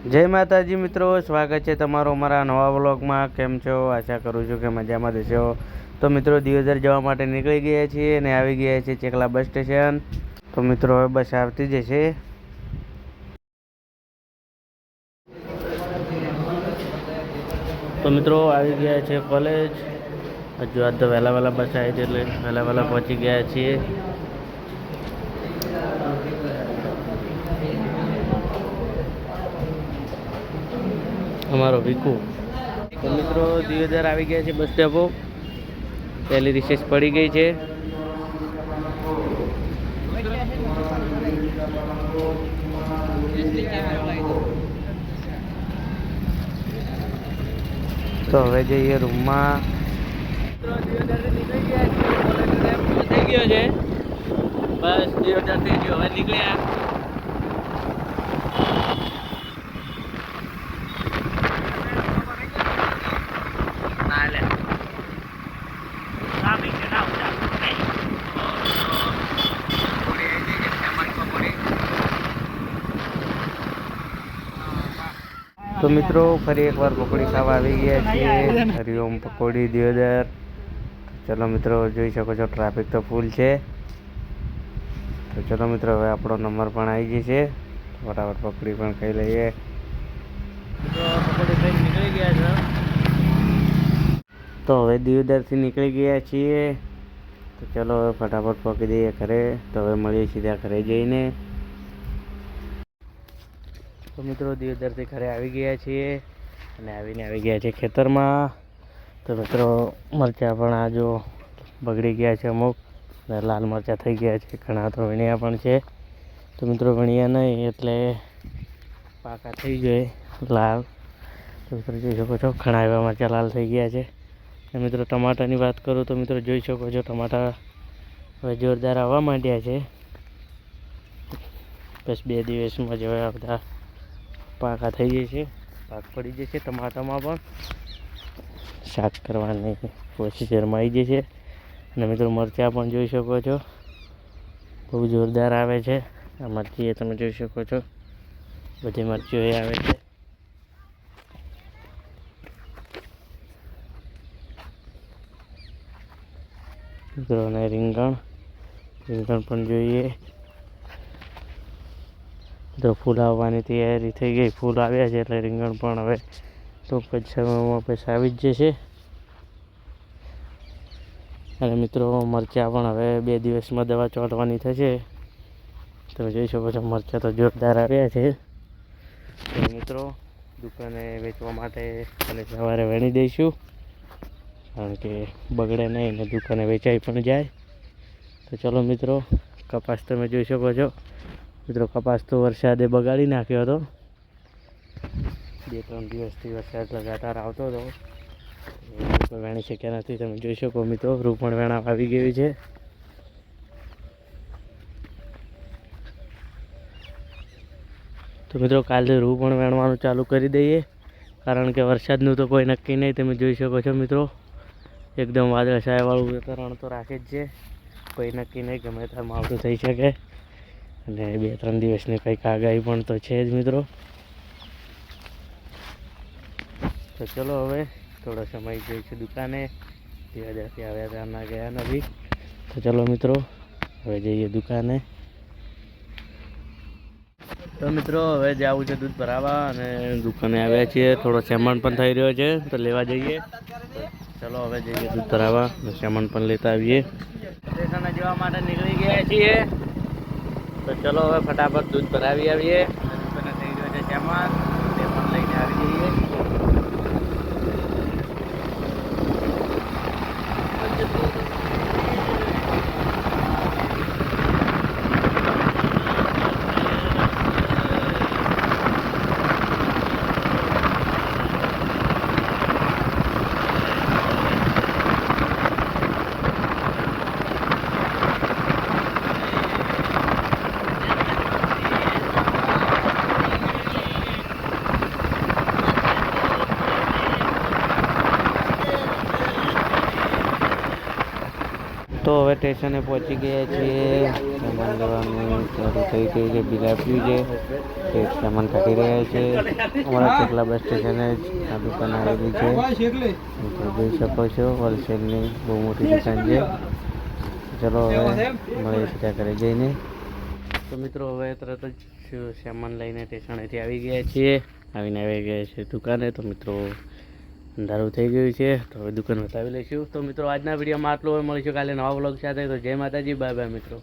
જય માતાજી મિત્રો, સ્વાગત છે તમારો અમારા નવા વ્લોગમાં. કેમ છો? આશા કરું છું કે મજામાં દેશો. તો મિત્રો દિયોદર જવા માટે નીકળી ગયા છીએ અને આવી ગયા છીએ ચેકલા બસ સ્ટેશન. તો મિત્રો હવે બસ આવતી જ છે. તો મિત્રો આવી ગયા છે કોલેજ. હજુ આજ તો વહેલા બસ આવી હતી એટલે વહેલા પહોંચી ગયા છીએ. અમારો વિકુ. તો મિત્રો દિયોદર આવી ગયા છે બસ ડેપો. પહેલી રિસેસ પડી ગઈ છે. તો હવે જઈએ રૂમમાં. થઈ ગયો છે બસ દિયોદર થઈ ગયો. હવે નીકળ્યા. તો મિત્રો ફરી એકવાર પકોડી ખાવા આવી ગયા છીએ. હરિઓમ પકોડી દિયોદર. ચલો મિત્રો જોઈ શકો છો ટ્રાફિક તો ફૂલ છે. તો ચલો મિત્રો હવે આપણો નંબર પણ આવી ગઈ છે. ફટાફટ પકોડી પણ ખાઈ લઈએ. પકોડી ખાઈ નીકળી ગયા છે. તો હવે દિયોદરથી નીકળી ગયા છીએ. તો ચલો હવે ફટાફટ પહોંચી દઈએ ઘરે. તો હવે મળીએ સીધા ઘરે જઈને. તો મિત્રો દિયોદરથી ઘરે આવી ગયા છીએ અને આવી ગયા છે ખેતરમાં. તો મિત્રો મરચાં પણ આ જો બગડી ગયા છે અમુક, અને લાલ મરચાં થઈ ગયા છે. ઘણા તો વીણ્યા પણ છે. તો મિત્રો વીણ્યા નહીં એટલે પાકા થઈ જાય લાલ. તો મિત્રો જોઈ શકો છો ઘણા એવા મરચાં લાલ થઈ ગયા છે. અને મિત્રો ટમાટાની વાત કરું તો મિત્રો જોઈ શકો છો ટમાટા હવે જોરદાર આવવા માંડ્યા છે. બસ 2 દિવસમાં જ હવે બધા પાકા થઈ જાય છે. પાક પડી જશે ટમાટામાં પણ. શાક કરવાની પ્રોસીજરમાં આવી જશે. અને મિત્રો મરચાં પણ જોઈ શકો છો બહુ જોરદાર આવે છે. આ મરચી એ તમે જોઈ શકો છો બધી મરચીઓ એ આવે છે. મિત્રો અને રીંગણ પણ જોઈએ. તો ફૂલ આવવાની તૈયારી થઈ ગઈ. ફૂલ આવ્યા છે એટલે રીંગણ પણ હવે ટૂંક જ સમયમાં પછી આવી જ જશે. અને મિત્રો મરચાં પણ હવે 2 દિવસમાં દવા ચોંટવાની થશે. તમે જોઈ શકો છો મરચાં તો જોરદાર આવ્યા છે. તો મિત્રો દુકાને વેચવા માટે અને સવારે વેણી દઈશું, કારણ કે બગડે નહીં ને દુકાને વેચાઈ પણ જાય. તો ચલો મિત્રો કપાસ તમે જોઈ શકો છો. મિત્રો કપાસ તો વરસાદે બગાડી નાખ્યો હતો. 2-3 દિવસથી વરસાદ લગાતાર આવતો હતો. વેણી શક્યા નથી. તમે જોઈ શકો મિત્રો રૂ પણ વેણા આવી ગયું છે. તો મિત્રો કાલે રૂ પણ વેણવાનું ચાલુ કરી દઈએ, કારણ કે વરસાદનું તો કોઈ નક્કી નહીં. તમે જોઈ શકો છો મિત્રો એકદમ વાદળછાયાવાળું વાતાવરણ તો રાખે જ છે. કોઈ નક્કી નહીં, ગમે ત્યારે માવઠું થઈ શકે. અને 2-3 દિવસની કંઈક આગાહી પણ તો છે જ મિત્રો. તો ચલો હવે થોડો સમય જઈશું દુકાને. દિયોદરથી આવ્યા ત્યારના ગયા નથી. તો ચલો મિત્રો હવે જઈએ દુકાને. તો મિત્રો હવે જવું છે દૂધ ભરાવા અને દુકાને આવ્યા છીએ. થોડો સામાન પણ થઈ રહ્યો છે તો લેવા જઈએ. ચલો હવે જઈએ દૂધ ભરાવા અને સામાન પણ લેતા આવીએ. સ્ટેશને જવા માટે નીકળી ગયા છીએ. તો ચલો હવે ફટાફટ દૂધ ભરાવી આવીએ. દુકાને થઈ રહ્યો છે સામાન, તે પણ લઈને આવી જઈએ. હવે સ્ટેશને પહોંચી ગયા છીએ. સામાન લેવાનું ચાલુ થઈ ગયું છે. બિલ આપ્યું છે. તે સામાન કાઢી રહ્યા છે. અમારા કેટલા બસ સ્ટેશને જ આ દુકાન આવેલી છે. તો જોઈ શકો છો હોલસેલની બહુ મોટી દુકાન છે. ચલો હવે મળીએ છીએ ત્યાં ઘરે જઈને. તો મિત્રો હવે તરત જ સામાન લઈને સ્ટેશનેથી આવી ગયા છીએ. આવી ગયા છે દુકાને. તો મિત્રો અંધારું થઈ ગયું છે તો હવે દુકાન બતાવી લઈશું. તો મિત્રો આજના વિડીયોમાં આટલું હોય. મળીશું કાલે નવા વ્લોગ સાથે. તો જય માતાજી, બાય બાય મિત્રો.